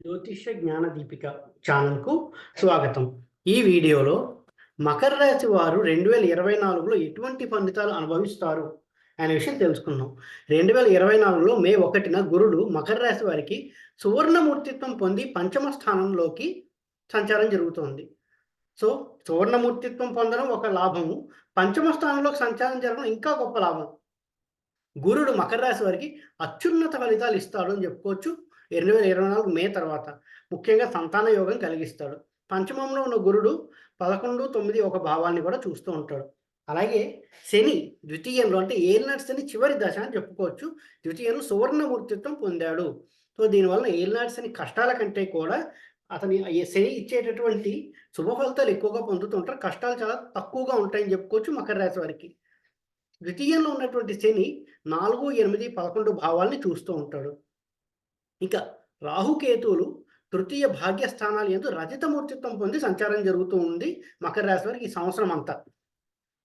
జ్యోతిష్య జ్ఞాన దీపిక ఛానల్కు స్వాగతం. ఈ వీడియోలో మకర రాశి వారు 2024లో ఎటువంటి ఫలితాలు అనుభవిస్తారు అనే విషయం తెలుసుకుందాం. 2024లో మే 1న గురుడు మకర రాశి వారికి సువర్ణమూర్తిత్వం పొంది పంచమ స్థానంలోకి సంచారం జరుగుతోంది. సో, సువర్ణమూర్తిత్వం పొందడం ఒక లాభము. పంచమ స్థానంలోకి సంచారం జరగడం ఇంకా గొప్ప లాభం. గురుడు మకర రాశి వారికి అత్యున్నత ఫలితాలు ఇస్తాడు అని చెప్పుకోవచ్చు. 2024 మే తర్వాత ముఖ్యంగా సంతాన యోగం కలిగిస్తాడు. పంచమంలో ఉన్న గురుడు 11, 9 ఒక భావాన్ని కూడా చూస్తూ ఉంటాడు. అలాగే శని ద్వితీయంలో అంటే ఏలినాటి శని చివరి దశ అని చెప్పుకోవచ్చు. ద్వితీయంలో సువర్ణమూర్తిత్వం పొందాడు. సో, దీనివల్ల ఏలినాటి శని కష్టాల కంటే కూడా అతని శని ఇచ్చేటటువంటి శుభ ఫలితాలు ఎక్కువగా పొందుతుంటారు. కష్టాలు చాలా తక్కువగా ఉంటాయని చెప్పుకోవచ్చు మకర రాశి వారికి. ద్వితీయంలో ఉన్నటువంటి శని 4, 8, 11 భావాల్ని చూస్తూ ఉంటాడు. ఇక రాహుకేతువులు తృతీయ భాగ్యస్థానాలు యందు రజితమూర్తిత్వం పొంది సంచారం జరుగుతూ ఉంది మకర రాశి వారికి ఈ సంవత్సరం అంతా.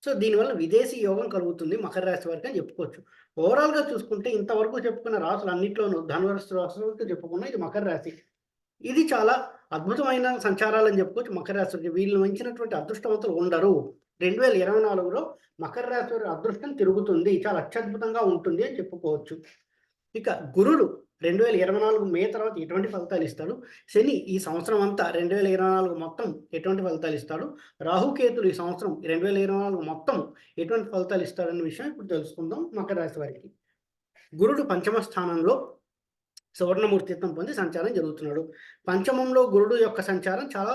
సో, దీనివల్ల విదేశీ యోగం కలుగుతుంది మకర రాశి వారికి అని చెప్పుకోవచ్చు. ఓవరాల్‌గా చూసుకుంటే ఇంతవరకు చెప్పుకున్న రాశులు అన్నిట్లోనూ ధనుర్రాశి రాశి వరకు చెప్పుకున్న ఇది మకర రాశి. ఇది చాలా అద్భుతమైన సంచారాలని చెప్పుకోవచ్చు మకర రాశికి. వీళ్ళు మించినటువంటి అదృష్టవంతులు ఉండరు. 2024లో మకర రాశి వారి అదృష్టం తిరుగుతుంది. చాలా అత్యద్భుతంగా ఉంటుంది అని చెప్పుకోవచ్చు. ఇక గురుడు 2024 మే తర్వాత ఎటువంటి ఫలితాలు ఇస్తాడు? శని ఈ సంవత్సరం అంతా 2024 మొత్తం ఎటువంటి ఫలితాలు ఇస్తాడు? రాహుకేతులు ఈ సంవత్సరం 2024 మొత్తం ఎటువంటి ఫలితాలు ఇస్తాడన్న విషయం ఇప్పుడు తెలుసుకుందాం మకర రాశి వారికి. గురుడు పంచమ స్థానంలో సువర్ణమూర్తిత్వం పొంది సంచారం జరుగుతున్నాడు. పంచమంలో గురుడు యొక్క సంచారం చాలా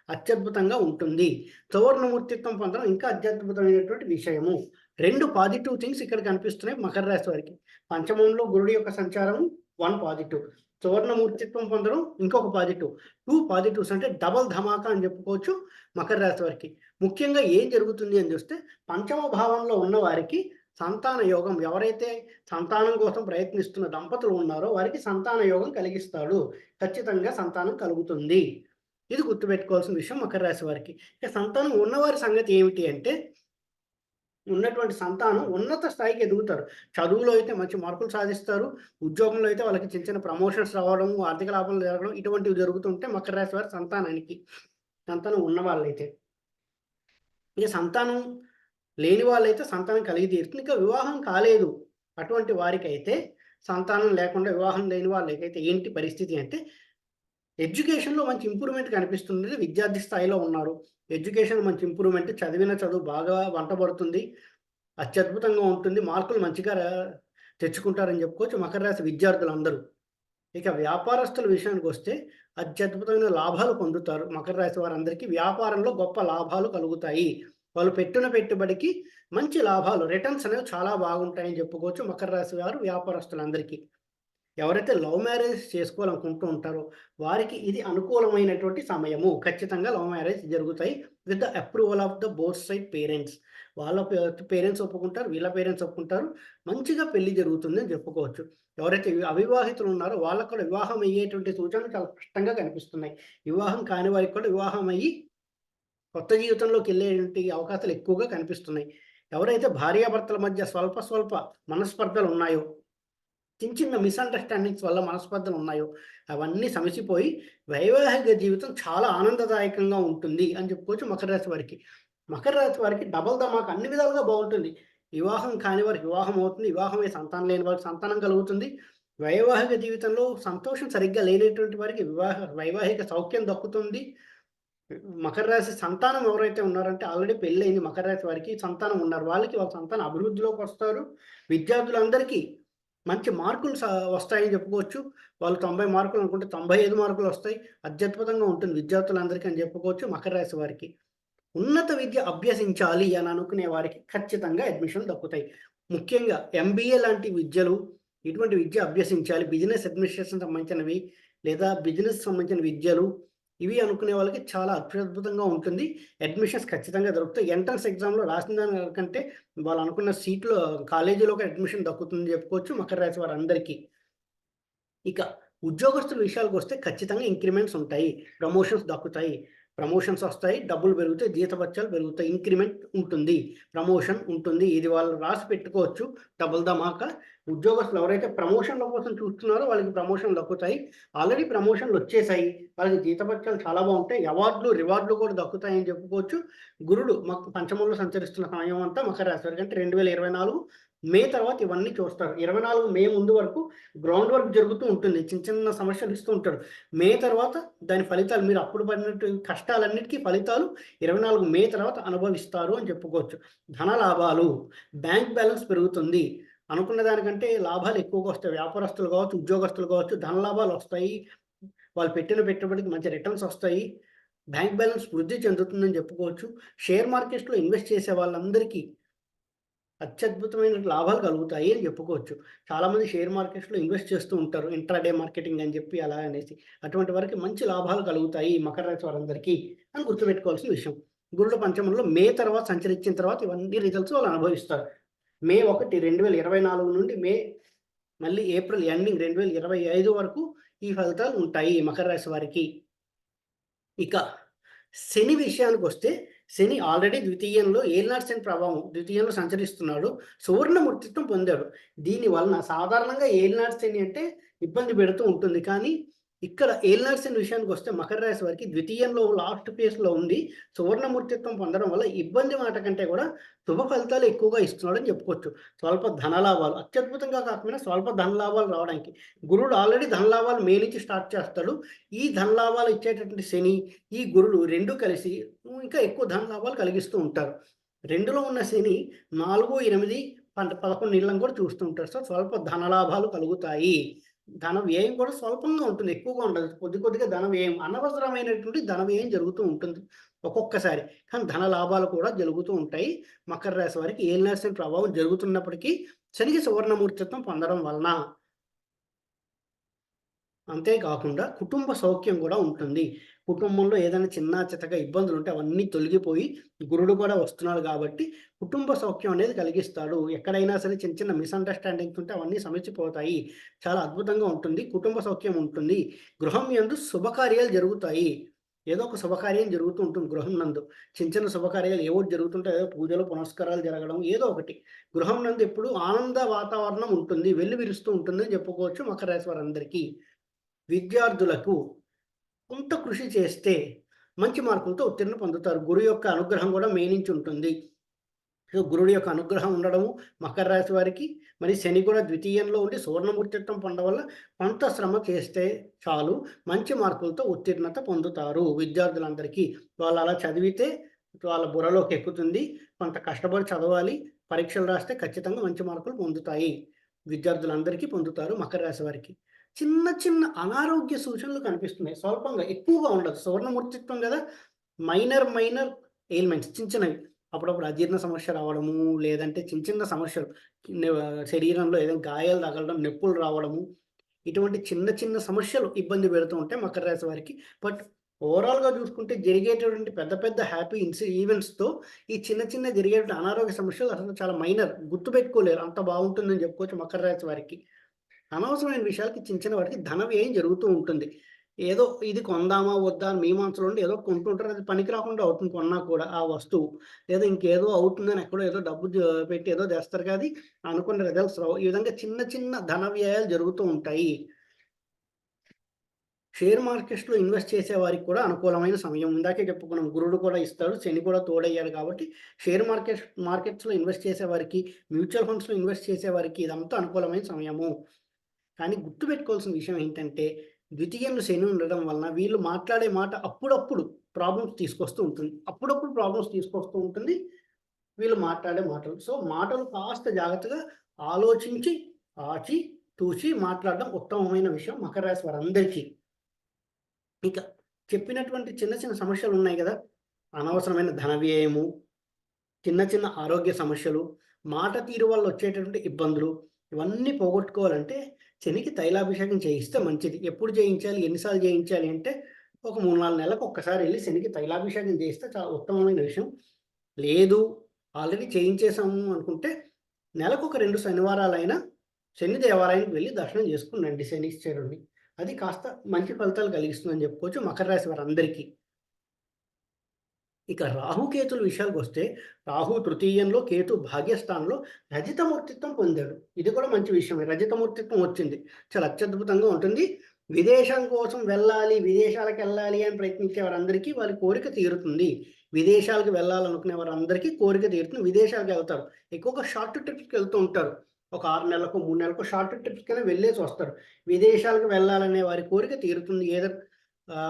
అత్యద్భుతంగా ఉంటుంది. సువర్ణమూర్తిత్వం పొందడం ఇంకా అత్యద్భుతమైనటువంటి విషయము. 2 పాజిటివ్ థింగ్స్ ఇక్కడ కనిపిస్తున్నాయి మకర రాశి వారికి. పంచమంలో గురుడు యొక్క సంచారం 1 పాజిటివ్. సువర్ణమూర్తిత్వం పొందడం ఇంకొక పాజిటివ్. 2 పాజిటివ్స్ అంటే డబల్ ధమాకా అని చెప్పుకోవచ్చు మకర రాశి వారికి. ముఖ్యంగా ఏం జరుగుతుంది అని చూస్తే పంచమ భావంలో ఉన్న వారికి సంతాన యోగం, ఎవరైతే సంతానం కోసం ప్రయత్నిస్తున్న దంపతులు ఉన్నారో వారికి సంతాన యోగం కలిగిస్తాడు. ఖచ్చితంగా సంతానం కలుగుతుంది. ఇది గుర్తుపెట్టుకోవాల్సిన విషయం మకర రాశి వారికి. ఇక సంతానం ఉన్నవారి సంగతి ఏమిటి అంటే, ఉన్నటువంటి సంతానం ఉన్నత స్థాయికి ఎదుగుతారు. చదువులో అయితే మంచి మార్కులు సాధిస్తారు. ఉద్యోగంలో అయితే వాళ్ళకి చిన్న చిన్న ప్రమోషన్స్ రావడం, ఆర్థిక లాభాలు జరగడం ఇటువంటివి జరుగుతుంటే మకర రాశి వారి సంతానానికి. సంతానం ఉన్నవాళ్ళైతే. ఇక సంతానం లేని వాళ్ళైతే సంతానం కలిగి తీరుతుంది. ఇంకా వివాహం కాలేదు అటువంటి వారికైతే, సంతానం లేకుండా వివాహం లేని వాళ్ళకైతే ఏంటి పరిస్థితి అంటే, ఎడ్యుకేషన్‌లో మంచి ఇంప్రూవ్‌మెంట్ కనిపిస్తుంది. విద్యార్థి స్థాయిలో ఉన్నారు. ఎడ్యుకేషన్ మంచి ఇంప్రూవ్‌మెంట్, చదివిన చదువు బాగా వంటబడుతుంది. అత్యద్భుతంగా ఉంటుంది. మార్కులు మంచిగా తెచ్చుకుంటారని చెప్పుకోవచ్చు మకర రాశి విద్యార్థులందరూ. ఇక వ్యాపారస్తుల విషయానికొస్తే అత్యద్భుతమైన లాభాలు పొందుతారు. మకర రాశి వారందరికీ వ్యాపారంలో గొప్ప లాభాలు కలుగుతాయి. వాళ్ళు పెట్టిన పెట్టుబడికి మంచి లాభాలు, రిటర్న్స్ అనేవి చాలా బాగుంటాయని చెప్పుకోవచ్చు మకర రాశి వారు వ్యాపారస్తులందరికీ. ఎవరైతే లవ్ మ్యారేజ్ చేసుకోవాలనుకుంటూ ఉంటారో వారికి ఇది అనుకూలమైనటువంటి సమయము. ఖచ్చితంగా లవ్ మ్యారేజ్ జరుగుతాయి with the approval of the both side parents. వాళ్ళ పేరెంట్స్ ఒప్పుకుంటారు, వీళ్ళ పేరెంట్స్ ఒప్పుకుంటారు. మంచిగా పెళ్లి జరుగుతుంది అని చెప్పుకోవచ్చు. ఎవరైతే అవివాహితులు ఉన్నారో వాళ్ళకు కూడా వివాహం అయ్యేటువంటి సూచనలు చాలా స్పష్టంగా కనిపిస్తున్నాయి. వివాహం కాని వారికి కూడా వివాహం అయ్యి కొత్త జీవితంలోకి వెళ్ళేటువంటి అవకాశాలు ఎక్కువగా కనిపిస్తున్నాయి. ఎవరైతే భార్యాభర్తల మధ్య స్వల్ప మనస్పర్ధలు ఉన్నాయో, చిన్న చిన్న మిస్‌అండర్‌స్టాండింగ్స్ వల్ల మనస్పర్ధలు ఉన్నాయో అవన్నీ సమసిపోయి వైవాహిక జీవితం చాలా ఆనందదాయకంగా ఉంటుంది అని చెప్పుకోవచ్చు మకర రాశి వారికి. మకర రాశి వారికి డబుల్ ధమాకా అన్ని విధాలుగా బాగుంటుంది. వివాహం కాని వారికి వివాహం అవుతుంది. వివాహమై సంతానం లేని వారికి సంతానం కలుగుతుంది. వైవాహిక జీవితంలో సంతోషం సరిగ్గా లేనటువంటి వారికి వైవాహిక సౌఖ్యం దక్కుతుంది. మకర రాశి సంతానం ఎవరైతే ఉన్నారంటే ఆల్రెడీ పెళ్లయింది మకర రాశి వారికి, సంతానం ఉన్నారు. వాళ్ళ సంతానం అభివృద్ధిలోకొస్తారు. విద్యార్థులందరికీ మంచి మార్కులు వస్తాయని చెప్పుకోవచ్చు. వాళ్ళు 90 మార్కులు అనుకుంటే 95 మార్కులు వస్తాయి. అత్యద్భుతంగా ఉంటుంది విద్యార్థులందరికీ అని చెప్పుకోవచ్చు మకర రాశి వారికి. ఉన్నత విద్య అభ్యసించాలి అని అనుకునే వారికి ఖచ్చితంగా అడ్మిషన్‌లు దక్కుతాయి. ముఖ్యంగా ఎంబీఏ లాంటి విద్యలు, ఇటువంటి విద్య అభ్యసించాలి. బిజినెస్ అడ్మినిస్ట్రేషన్ సంబంధించినవి లేదా బిజినెస్ సంబంధించిన విద్యలు ఇవి అనుకునే వాళ్ళకి చాలా అత్యద్భుతంగా ఉంటుంది. అడ్మిషన్స్ ఖచ్చితంగా దొరుకుతాయి. ఎంట్రన్స్ ఎగ్జామ్‌లో రాసిన దానికంటే వాళ్ళు అనుకున్న సీట్‌లో కాలేజీలోకి అడ్మిషన్ దక్కుతుందని చెప్పుకోవచ్చు మకర రాశి వారందరికీ. ఇక ఉద్యోగస్తుల విషయాలకొస్తే ఖచ్చితంగా ఇంక్రిమెంట్స్ ఉంటాయి. ప్రమోషన్స్ దక్కుతాయి. ప్రమోషన్స్ వస్తాయి, డబ్బులు పెరుగుతాయి, జీతభత్యాలు పెరుగుతాయి, ఇంక్రిమెంట్ ఉంటుంది, ప్రమోషన్ ఉంటుంది. ఇది వాళ్ళు రాసి పెట్టుకోవచ్చు. డబుల్ ధమాకా. ఉద్యోగస్తులు ఎవరైతే ప్రమోషన్ల కోసం చూస్తున్నారో వాళ్ళకి ప్రమోషన్లు దక్కుతాయి. ఆల్రెడీ ప్రమోషన్లు వచ్చేసాయి, వాళ్ళకి జీతభత్యాలు చాలా బాగుంటాయి, అవార్డులు రివార్డులు కూడా దక్కుతాయని చెప్పుకోవచ్చు. గురుడు మాకు పంచమంలో సంచరిస్తున్న సమయం అంతా మకర రాశి వారికి అంటే 2024 మే తర్వాత ఇవన్నీ చూస్తారు. 24 మే ముందు వరకు గ్రౌండ్ వర్క్ జరుగుతూ ఉంటుంది, చిన్న చిన్న సమస్యలు ఇస్తూ ఉంటాడు. మే తర్వాత దాని ఫలితాలు మీరు అప్పుడు పడినట్టు కష్టాలన్నిటికీ ఫలితాలు 24 మే తర్వాత అనుభవిస్తారు అని చెప్పుకోవచ్చు. ధన లాభాలు, బ్యాంక్ బ్యాలెన్స్ పెరుగుతుంది, అనుకున్న దానికంటే లాభాలు ఎక్కువగా వస్తాయి. వ్యాపారస్తులు కావచ్చు, ఉద్యోగస్తులు కావచ్చు, ధన లాభాలు వస్తాయి, వాళ్ళు పెట్టిన పెట్టుబడికి మంచి రిటర్న్స్ వస్తాయి, బ్యాంక్ బ్యాలెన్స్ వృద్ధి చెందుతుందని చెప్పుకోవచ్చు. షేర్ మార్కెట్స్లో ఇన్వెస్ట్ చేసే వాళ్ళందరికీ అత్యద్భుతమైన లాభాలు కలుగుతాయి అని చెప్పుకోవచ్చు. చాలామంది షేర్ మార్కెట్స్లో ఇన్వెస్ట్ చేస్తూ ఉంటారు, ఇంట్రాడే మార్కెటింగ్ అని చెప్పి అలా అనేసి. అటువంటి వారికి మంచి లాభాలు కలుగుతాయి మకర రాశి వారందరికీ అని గుర్తుపెట్టుకోవాల్సిన విషయం. గురుడు పంచమంలో మే తర్వాత సంచరించిన తర్వాత ఇవన్నీ రిజల్ట్స్ వాళ్ళు అనుభవిస్తారు. మే 1, 2024 నుండి మే మళ్ళీ ఏప్రిల్ ఎండింగ్ 2025 వరకు ఈ ఫలితాలు ఉంటాయి మకర రాశి వారికి. ఇక శని విషయానికి వస్తే, శని ఆల్రెడీ ద్వితీయంలో ఏలినాటి శని ప్రభావం ద్వితీయంలో సంచరిస్తున్నాడు, సువర్ణమూర్తిత్వం పొందాడు. దీని వలన సాధారణంగా ఏలినాటి శని అంటే ఇబ్బంది పెడుతూ ఉంటుంది, కానీ ఇక్కడ ఏలినాటి శని విషయానికి వస్తే మకర రాశి వారికి ద్వితీయంలో లాస్ట్ ఫేజ్లో ఉంది, సువర్ణమూర్తిత్వం పొందడం వల్ల ఇబ్బంది మాట కంటే కూడా శుభ ఫలితాలు ఎక్కువగా ఇస్తున్నాడని చెప్పుకోవచ్చు. స్వల్ప ధనలాభాలు, అత్యద్భుతంగా కాకపోయినా స్వల్ప ధనలాభాలు రావడానికి గురుడు ఆల్రెడీ ధనలాభాలు మే నుంచి స్టార్ట్ చేస్తాడు. ఈ ధనలాభాలు ఇచ్చేటటువంటి శని, ఈ గురుడు రెండు కలిసి ఇంకా ఎక్కువ ధనలాభాలు కలిగిస్తూ ఉంటారు. రెండులో ఉన్న శని 4, 8, 11 ఇళ్ళని కూడా చూస్తూ ఉంటారు. సో స్వల్ప ధనలాభాలు కలుగుతాయి. ధన వ్యయం కూడా స్వల్పంగా ఉంటుంది, ఎక్కువగా ఉండదు. కొద్ది కొద్దిగా ధన వ్యయం, అనవసరమైనటువంటి ధన వ్యయం జరుగుతూ ఉంటుంది ఒక్కొక్కసారి, కానీ ధన లాభాలు కూడా జరుగుతూ ఉంటాయి. మకర రాశి వారికి ఏలినాటి శని ప్రభావం జరుగుతున్నప్పటికీ శనికి సువర్ణమూర్తిత్వం పొందడం వలన. అంతేకాకుండా కుటుంబ సౌఖ్యం కూడా ఉంటుంది. కుటుంబంలో ఏదైనా చిన్న చితక ఇబ్బందులు ఉంటే అవన్నీ తొలగిపోయి గురుడు కూడా వస్తున్నాడు కాబట్టి కుటుంబ సౌఖ్యం అనేది కలిగిస్తాడు. ఎక్కడైనా సరే చిన్న చిన్న మిస్అండర్స్టాండింగ్స్ ఉంటే అవన్నీ సమసిపోతాయి. చాలా అద్భుతంగా ఉంటుంది, కుటుంబ సౌఖ్యం ఉంటుంది. గృహం యందు శుభకార్యాలు జరుగుతాయి. ఏదో ఒక శుభకార్యం జరుగుతూ ఉంటుంది గృహం నందు. చిన్న చిన్న శుభకార్యాలు ఏవో జరుగుతుంటాయి, ఏదో పూజలు పునస్కారాలు జరగడం ఏదో ఒకటి. గృహం నందు ఎప్పుడు ఆనంద వాతావరణం ఉంటుంది, వెల్లి విరుస్తూ ఉంటుందని చెప్పుకోవచ్చు మకర రాశి వారందరికీ. విద్యార్థులకు కొంత కృషి చేస్తే మంచి మార్కులతో ఉత్తీర్ణ పొందుతారు. గురు యొక్క అనుగ్రహం కూడా మే నుంచి ఉంటుంది. సో గురుడు యొక్క అనుగ్రహం ఉండడము మకర రాశి వారికి, మరి శని కూడా ద్వితీయంలో ఉండి సువర్ణమూర్తిత్వం పొందడం వల్ల కొంత శ్రమ చేస్తే చాలు మంచి మార్కులతో ఉత్తీర్ణత పొందుతారు విద్యార్థులందరికీ. వాళ్ళు అలా చదివితే వాళ్ళ బుర్రలోకి ఎక్కుతుంది. కొంత కష్టపడి చదవాలి, పరీక్షలు రాస్తే ఖచ్చితంగా మంచి మార్కులు పొందుతాయి విద్యార్థులందరికీ, పొందుతారు మకర రాశి వారికి. చిన్న చిన్న అనారోగ్య సూచనలు కనిపిస్తున్నాయి, స్వల్పంగా, ఎక్కువగా ఉండదు. సువర్ణమూర్తిత్వం కదా, మైనర్ ఎయిల్మెంట్స్, చిన్న చిన్నవి. అప్పుడప్పుడు అజీర్ణ సమస్య రావడము, లేదంటే చిన్న చిన్న సమస్యలు, శరీరంలో ఏదైనా గాయాలు తగలడం, నొప్పులు రావడము, ఇటువంటి చిన్న చిన్న సమస్యలు ఇబ్బంది పెడుతూ ఉంటాయి మకర రాశి వారికి. బట్ ఓవరాల్గా చూసుకుంటే జరిగేటటువంటి పెద్ద పెద్ద హ్యాపీ ఈవెంట్స్తో ఈ చిన్న చిన్న జరిగేటువంటి అనారోగ్య సమస్యలు అసలు చాలా మైనర్, గుర్తుపెట్టుకోలేరు, అంత బాగుంటుందని చెప్పుకోవచ్చు మకర రాశి వారికి. అనవసరమైన విషయాలకి చిన్న చిన్న వాటికి ధన వ్యయం జరుగుతూ ఉంటుంది. ఏదో ఇది కొందామా వద్దా అని మీ మనసులో ఉండి ఏదో కొంటుంటారు, అది పనికి రాకుండా అవుతుంది కొన్నా కూడా ఆ వస్తువు, లేదా ఇంకేదో అవుతుందని ఎక్కడో ఏదో డబ్బు పెట్టి ఏదో చేస్తారు, కానీ అనుకున్న రిజల్ట్స్ రావు. ఈ విధంగా చిన్న చిన్న ధన వ్యయాలు జరుగుతూ ఉంటాయి. షేర్ మార్కెట్స్లో ఇన్వెస్ట్ చేసే వారికి కూడా అనుకూలమైన సమయం. ఇందాకే చెప్పుకున్నాం, గురుడు కూడా ఇస్తాడు, శని కూడా తోడయ్యాడు కాబట్టి షేర్ మార్కెట్స్లో ఇన్వెస్ట్ చేసే వారికి, మ్యూచువల్ ఫండ్స్లో ఇన్వెస్ట్ చేసే వారికి ఇదంతా అనుకూలమైన సమయము. కానీ గుర్తుపెట్టుకోవాల్సిన విషయం ఏంటంటే, ద్వితీయంలో శని ఉండడం వలన వీళ్ళు మాట్లాడే మాట అప్పుడప్పుడు ప్రాబ్లమ్స్ తీసుకొస్తూ ఉంటుంది. వీళ్ళు మాట్లాడే మాటలు. సో మాటలు కాస్త జాగ్రత్తగా ఆలోచించి, ఆచి తూచి మాట్లాడడం ఉత్తమమైన విషయం మకర రాశి వారందరికీ. ఇక చెప్పినటువంటి చిన్న చిన్న సమస్యలు ఉన్నాయి కదా, అనవసరమైన ధన వ్యయము, చిన్న చిన్న ఆరోగ్య సమస్యలు, మాట తీరు వల్ల వచ్చేటటువంటి ఇబ్బందులు, ఇవన్నీ పోగొట్టుకోవాలంటే శనికి తైలాభిషేకం చేయిస్తే మంచిది. ఎప్పుడు చేయించాలి, ఎన్నిసార్లు చేయించాలి అంటే ఒక 3-4 నెలలకు ఒక్కసారి వెళ్ళి శనికి తైలాభిషేకం చేయిస్తే చాలా ఉత్తమమైన విషయం. లేదు ఆల్రెడీ చేయించేసాము అనుకుంటే నెలకు ఒక 2 శనివారాలైనా శని దేవాలయానికి వెళ్ళి దర్శనం చేసుకుని రండి శనీశ్వరుడిని. అది కాస్త మంచి ఫలితాలు కలిగిస్తుందని చెప్పుకోవచ్చు మకర రాశి వారందరికీ. ఇక రాహుకేతుల విషయానికి వస్తే రాహు తృతీయంలో, కేతు భాగ్యస్థానంలో రజితమూర్తిత్వం పొందాడు. ఇది కూడా మంచి విషయమే. రజితమూర్తిత్వం వచ్చింది. చాలా అత్యద్భుతంగా ఉంటుంది. విదేశం కోసం వెళ్ళాలి, విదేశాలకు వెళ్ళాలి అని ప్రయత్నించే వారందరికీ వారి కోరిక తీరుతుంది. విదేశాలకు వెళ్ళాలనుకునే వారందరికీ కోరిక తీరుతుంది. విదేశాలకు వెళ్తారు. ఎక్కువగా షార్ట్ ట్రిప్స్కి వెళ్తూ ఉంటారు. ఒక 6 నెలలకు, 3 నెలలకు షార్ట్ ట్రిప్స్‌కైనా వెళ్ళేసి వస్తారు. విదేశాలకు వెళ్ళాలనే వారి కోరిక తీరుతుంది.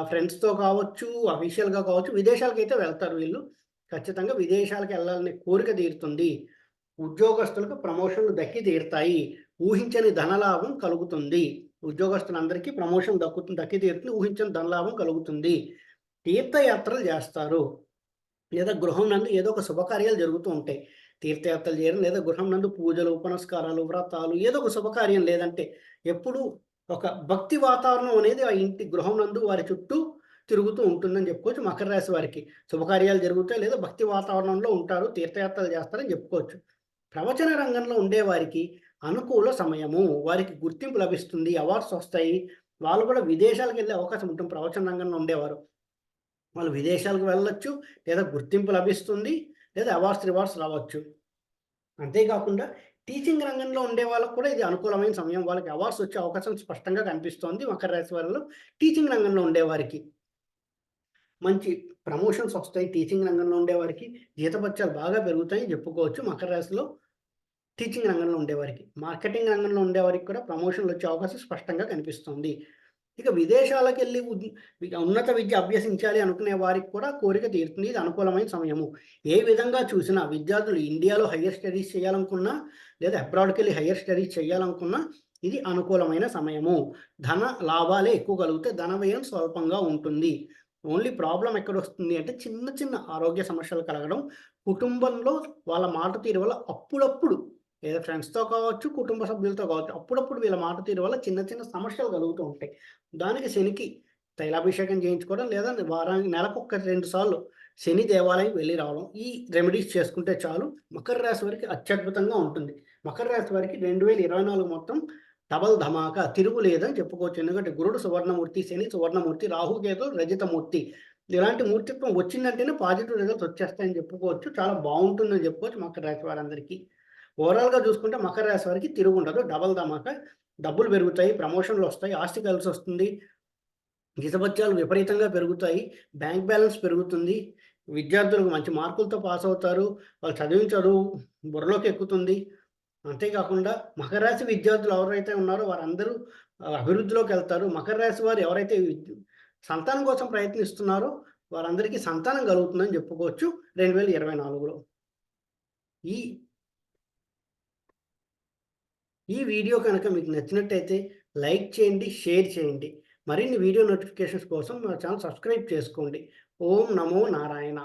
ఫ్రెండ్స్‌తో కావచ్చు, అఫీషియల్‌గా కావచ్చు, విదేశాలకైతే వెళ్తారు వీళ్ళు. ఖచ్చితంగా విదేశాలకెళ్ళాలనే కోరిక తీరుతుంది. ఉద్యోగస్తులకు ప్రమోషన్‌లు దక్కి తీరుతాయి. ఊహించని ధనలాభం కలుగుతుంది. ఉద్యోగస్తులందరికీ ప్రమోషన్ దక్కి తీరుతుంది. ఊహించని ధనలాభం కలుగుతుంది. తీర్థయాత్రలు చేస్తారు. లేదా గృహం నందు ఏదో ఒక శుభకార్యాలు జరుగుతూ ఉంటాయి. తీర్థయాత్రలు చేయడం, లేదా గృహం నందు పూజలు, పునస్కారాలు, వ్రతాలు ఏదో ఒక శుభకార్యం లేదంటే ఎప్పుడూ ఒక భక్తి వాతావరణం అనేది ఆ ఇంటి గృహం నందు వారి చుట్టూ తిరుగుతూ ఉంటుందని చెప్పుకోవచ్చు. మకర రాశి వారికి శుభకార్యాలు జరుగుతాయి, లేదా భక్తి వాతావరణంలో ఉంటారు, తీర్థయాత్రలు చేస్తారని చెప్పుకోవచ్చు. ప్రవచన రంగంలో ఉండేవారికి అనుకూల సమయము. వారికి గుర్తింపు లభిస్తుంది, అవార్డ్స్ వస్తాయి. వాళ్ళు కూడా విదేశాలకు వెళ్ళే అవకాశం ఉంటుంది. ప్రవచన రంగంలో ఉండేవారు వాళ్ళు విదేశాలకు వెళ్ళొచ్చు, లేదా గుర్తింపు లభిస్తుంది, లేదా రివార్డ్స్ రావచ్చు. అంతేకాకుండా టీచింగ్ రంగంలో ఉండే వాళ్ళకి కూడా ఇది అనుకూలమైన సమయం. వాళ్ళకి అవార్డ్స్ వచ్చే అవకాశం స్పష్టంగా కనిపిస్తోంది. మకర రాశి వారిలో టీచింగ్ రంగంలో ఉండేవారికి మంచి ప్రమోషన్స్ వస్తాయి. టీచింగ్ రంగంలో ఉండేవారికి జీతభత్యాలు బాగా పెరుగుతాయని చెప్పుకోవచ్చు. మకర రాశిలో టీచింగ్ రంగంలో ఉండేవారికి. మార్కెటింగ్ రంగంలో ఉండేవారికి కూడా ప్రమోషన్‌లు వచ్చే అవకాశం స్పష్టంగా కనిపిస్తుంది. ఇక విదేశాలకెళ్ళి ఉన్నత విద్య అభ్యసించాలి అనుకునే వారికి కూడా కోరిక తీరుతుంది. ఇది అనుకూలమైన సమయము. ఏ విధంగా చూసినా విద్యార్థులు ఇండియాలో హైయర్ స్టడీస్ చేయాలనుకున్నా, లేదా అబ్రాడ్‌కెళ్ళి హైయర్ స్టడీస్ చేయాలనుకున్నా ఇది అనుకూలమైన సమయము. ధన లాభాలే ఎక్కువ కలుగుతాయి. ధన వ్యయం స్వల్పంగా ఉంటుంది. ఓన్లీ ప్రాబ్లమ్ ఎక్కడొస్తుంది అంటే చిన్న చిన్న ఆరోగ్య సమస్యలు కలగడం, కుటుంబంలో వాళ్ళ మాట తీరు వల్ల అప్పుడప్పుడు లేదా ఫ్రెండ్స్‌తో కావచ్చు, కుటుంబ సభ్యులతో కావచ్చు. అప్పుడప్పుడు వీళ్ళ మాట తీరు వల్ల చిన్న చిన్న సమస్యలు కలుగుతూ ఉంటాయి. దానికి శనికి తైలాభిషేకం చేయించుకోవడం, లేదా నెలకొక 2 సార్లు శని దేవాలయం వెళ్లి రావడం. ఈ రెమెడీస్ చేసుకుంటే చాలు. మకర రాశి వారికి అత్యద్భుతంగా ఉంటుంది. మకర రాశి వారికి 2024 మొత్తం డబల్ ధమాకా తిరుగులేదని చెప్పుకోవచ్చు. ఎందుకంటే గురుడు సువర్ణమూర్తి, శని సువర్ణమూర్తి, రాహుకేతులు రజితమూర్తి. ఇలాంటి మూర్తిత్వం వచ్చిందంటేనే పాజిటివ్ రిజల్ట్స్ వచ్చేస్తాయని చెప్పుకోవచ్చు. చాలా బావుంటుందని చెప్పుకోవచ్చు మకర రాశి వారందరికీ. ఓవరాల్‌గా చూసుకుంటే మకర రాశి వారికి తిరుగుండదు. డబల్ ధమాకా. డబ్బులు పెరుగుతాయి, ప్రమోషన్‌లొస్తాయి, ఆస్తి కలిసొస్తుంది, జీతభత్యాలు విపరీతంగా పెరుగుతాయి, బ్యాంక్ బ్యాలెన్స్ పెరుగుతుంది, విద్యార్థులకు మంచి మార్కులతో పాస్ అవుతారు, వాళ్ళు చదివిన చదువు బుర్రలోకి ఎక్కుతుంది. అంతేకాకుండా మకర రాశి విద్యార్థులు ఎవరైతే ఉన్నారో వారందరూ అభివృద్ధిలోకెళ్తారు. మకర రాశి వారు ఎవరైతే సంతానం కోసం ప్రయత్నిస్తున్నారో వారందరికీ సంతానం కలుగుతుందని చెప్పుకోవచ్చు 2024లో. ఈ ఈ వీడియో కనుక మీకు నచ్చినట్టయితే లైక్ చేయండి, షేర్ చేయండి. మరిన్ని వీడియో నోటిఫికేషన్స్ కోసం మా ఛానల్ సబ్స్క్రైబ్ చేసుకోండి. ఓం నమో నారాయణ.